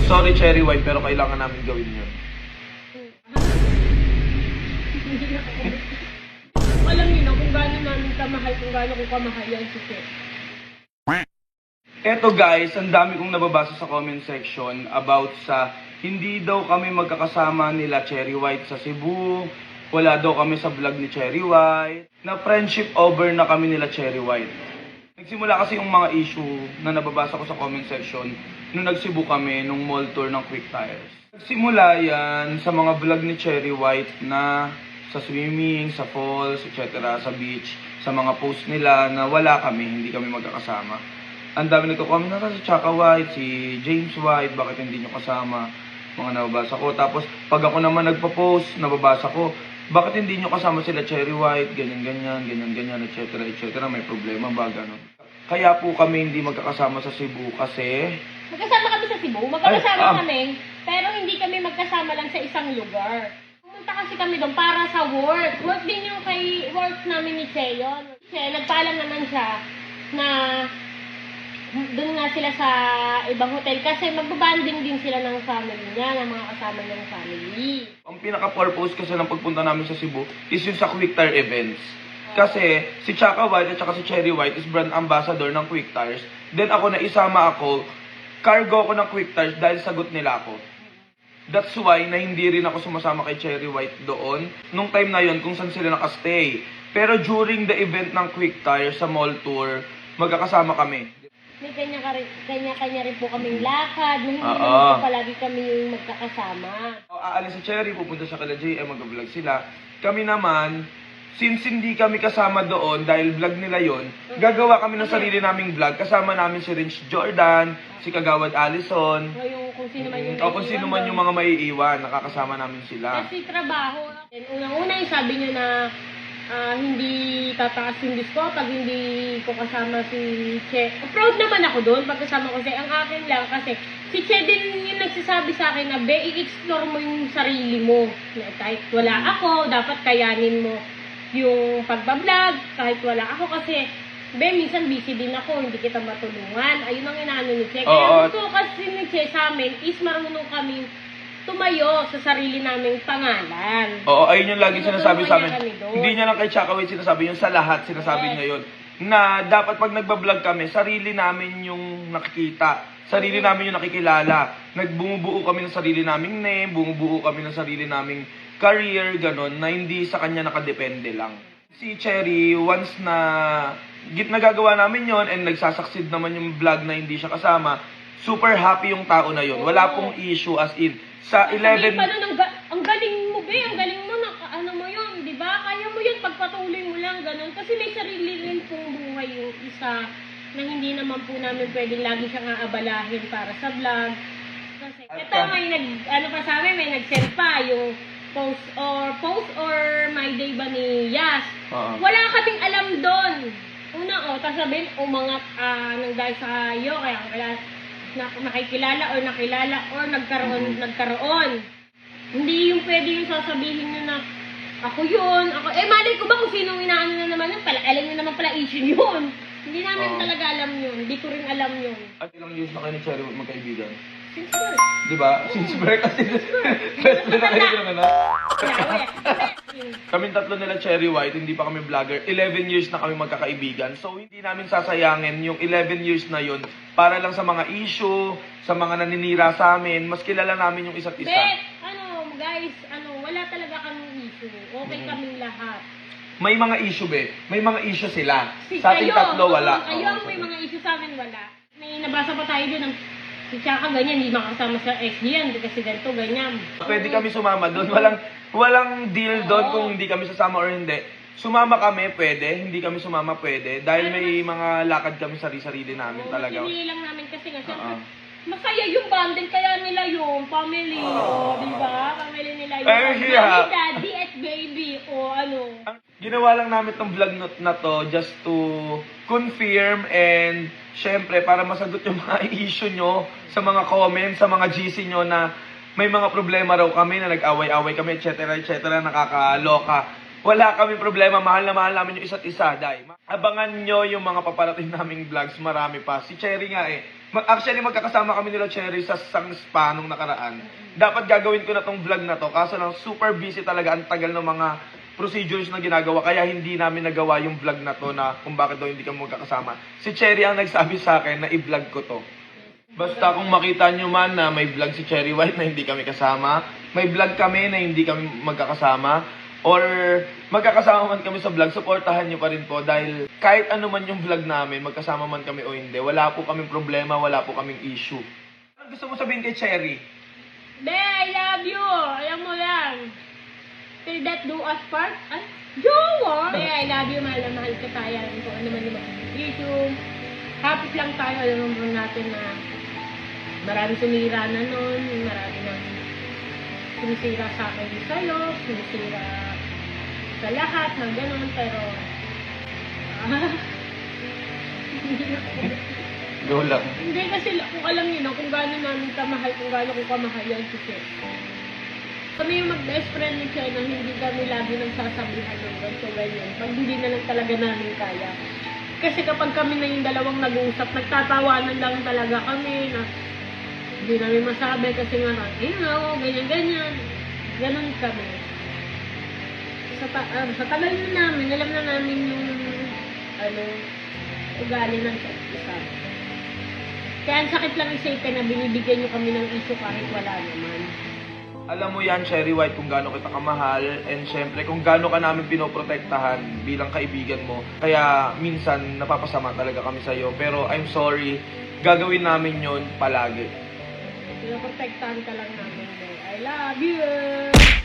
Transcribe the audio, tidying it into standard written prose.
Sorry, Cherry White, pero kailangan namin gawin yun. Alam niyo na kung gaano namin kamahal, kung gaano ko kamahal yan si Che. Eto guys, ang dami kong nababasa sa comment section about sa hindi daw kami magkakasama nila Cherry White sa Cebu. Wala daw kami sa vlog ni Cherry White. Na friendship over na kami nila Cherry White. Nagsimula kasi yung mga issue na nababasa ko sa comment section nung nag-Cebu kami nung mall tour ng Quick Tires. Nagsimula yan sa mga vlog ni Cherry White na sa swimming, sa falls, etc. sa beach, sa mga post nila na wala kami, hindi kami magkakasama. Ang dami nagko-comment na si Chaka White, si James White, bakit hindi nyo kasama? Mga nababasa ko. Tapos pag ako naman nagpo-post, nababasa ko, bakit hindi nyo kasama sila Cherry White, ganyan-ganyan, etc. May problema ba, gano'n? Kaya po kami hindi magkakasama sa Cebu kasi... Magkasama kami sa Cebu, magkakasama kami, pero hindi kami magkasama lang sa isang lugar. Pumunta kasi kami doon para sa work. Work din yung work namin ni Che yun. Che, nagpaalam naman siya na doon nga sila sa ibang hotel kasi magbabanding din sila ng family niya, ng mga kasama niya ng family. Ang pinaka-purpose kasi ng pagpunta namin sa Cebu is yung sa Quick Tire events. Kasi si Chaka White at saka si Cherry White is brand ambassador ng Quick Tires. Then ako na isama ako, cargo ako ng Quick Tires dahil sagot nila ako. That's why na hindi rin ako sumasama kay Cherry White doon. Nung time na yon kung saan sila nakastay. Pero during the event ng Quick Tires sa mall tour, magkakasama kami. May kanya-kanya rin po kaming lakad, na hindi naman po palagi kami yung magkakasama. Aalis si Cherry, pupunta siya kala JM, mag-vlog sila. Kami naman, since hindi kami kasama doon dahil vlog nila yon, gagawa kami ng sarili naming vlog. Kasama namin si Rinch Jordan, si Kagawad Allison, O yung kung sino man yung o kung sino man yung mga maiiwan, nakakasama namin sila. Kasi trabaho. And unang-una yung sabi niyo na hindi tataas yung disco pag hindi ko kasama si Che. Proud naman ako doon pag kasama ko siya. Ang akin lang kasi si Che din yung nagsasabi sa akin na i-explore mo yung sarili mo. Na kahit wala ako, dapat kayanin mo yung pagbablog. Kahit wala ako kasi minsan busy din ako, hindi kita matulungan. Ayun ang inaano ni Che. Kaya gusto kasi ni Che sa amin is marunong kami tumayo sa sarili naming pangalan. Oo, ayun yung lagi sinasabi sa amin. Kami doon. Hindi niya lang kay Chaka White sinasabi yun, sa lahat sinasabi niya yun. Na dapat pag nagbablog kami, sarili namin yung nakikita. Sarili namin yung nakikilala. Nagbumubuo kami ng sarili naming name, bumubuo kami ng sarili naming career, ganon, na hindi sa kanya nakadepende lang. Si Cherry, once na nagagawa namin yon and nagsasucceed naman yung vlog na hindi siya kasama, super happy yung tao na yon. Wala pong issue as in. Sa 11... Ang galing mo, be. Ang galing mo na, ano mo yun, di ba? Kaya mo yun, pagpatuloy mo lang, ganun. Kasi may sarili rin pong buhay yung isa na hindi naman po namin pwedeng lagi siyang aabalahin para sa vlog. Kasi, ito may may nag-send pa yung post or my day ba ni Yas. Wala kaming alam doon. Una, tapos sabihin, umangat nang dahil sa iyo, kaya nakikilala or nakilala or nagkaroon. Hindi yung pwede yung sasabihin nyo na ako yun, malay ko ba kung sinong inaano na naman yun? Alam nyo naman pala issue yun. Hindi namin talaga alam yun. Hindi ko rin alam yun. At ilang years na kayo ni Cherry magkaibigan? Since birth. Diba? Since birth kasi best friend na kayo naman na. Kaming tatlo nila Cherry White, hindi pa kami vlogger. 11 years na kami magkakaibigan. So hindi namin sasayangin yung 11 years na yun para lang sa mga issue, sa mga naninira sa amin. Mas kilala namin yung isa't isa. Guys, wala talaga kaming issue. Okay kaming lahat. May mga issue, may mga issue sila. Sa ating tatlo, wala. Kayo may mga issue sa amin, wala. May nabasa pa tayo din ng si Chaka ganyan, hindi makasama sa XD yan, kasi ganito, ganyan. Pwede kami sumama doon. Walang deal doon kung hindi kami sasama or hindi. Sumama kami, pwede. Hindi kami sumama, pwede. Dahil may mga lakad kami sarili-sarili namin talaga. Pinili lang namin kasi masaya yung bonding, kaya nila yung family. Di ba? Family nila yung yeah. daddy at baby. Ginawa lang namin tong vlog na to just to confirm and syempre para masagot yung mga issue nyo sa mga comments, sa mga GC nyo na may mga problema raw kami na nag-away-away kami, etc. nakakaloka. Wala kami problema, mahal na mahal namin yung isa't isa, dahil abangan nyo yung mga paparating naming vlogs, marami pa. Si Cherry nga Actually, magkakasama kami nila Cherry sa sang spa nung nakaraan. Dapat gagawin ko na tong vlog na to, kaso lang super busy talaga, ang tagal ng mga procedures na ginagawa, kaya hindi namin nagawa yung vlog na to na kung bakit daw hindi kami magkakasama. Si Cherry ang nagsabi sa akin na i-vlog ko to. Basta kung makita nyo man na may vlog si Cherry White na hindi kami kasama, may vlog kami na hindi kami magkakasama, or magkakasama man kami sa vlog, supportahan nyo pa rin po dahil kahit ano man yung vlog namin, magkasama man kami o hindi, wala po kaming problema, wala po kaming issue. Ano gusto mo sabihin kay Cherry? Be, I love you. Alam mo lang. Till death do us part. Ay, jowa. Be, I love you. Mahal na mahal ka tayo. Kung ano man yung mga issue. Happy lang tayo. Alam mo natin na marami sumira na nun. Marami nang sumisira sa akin sa'yo. Sumisira sa lahat ng ganun. Pero, Go lang. hindi kasi kung alam niyo na kung gaano namin kamahal, kung gaano ko kamahal yan si Chen. Kami yung mag-best friend ni Chen na hindi kami lagi nagsasabihan ng ganito ganyan. Pag hindi na lang talaga namin kaya. Kasi kapag kami na yung dalawang nag-uusap, nagtatawanan lang talaga kami na hindi namin masabi kasi nga, ganyan-ganyan. Ganon kami. Sa tagal na namin, alam na namin yung ugali ng isa. Kaya ang sakit lang isipin na binibigyan nyo kami ng issue kahit wala naman. Alam mo yan, Cherry White, kung gaano kita kamahal, and syempre kung gaano ka namin pinoprotektahan bilang kaibigan mo. Kaya minsan napapasama talaga kami sa'yo. Pero I'm sorry, gagawin namin yon palagi. Pinoprotektahan ka lang namin. I love you!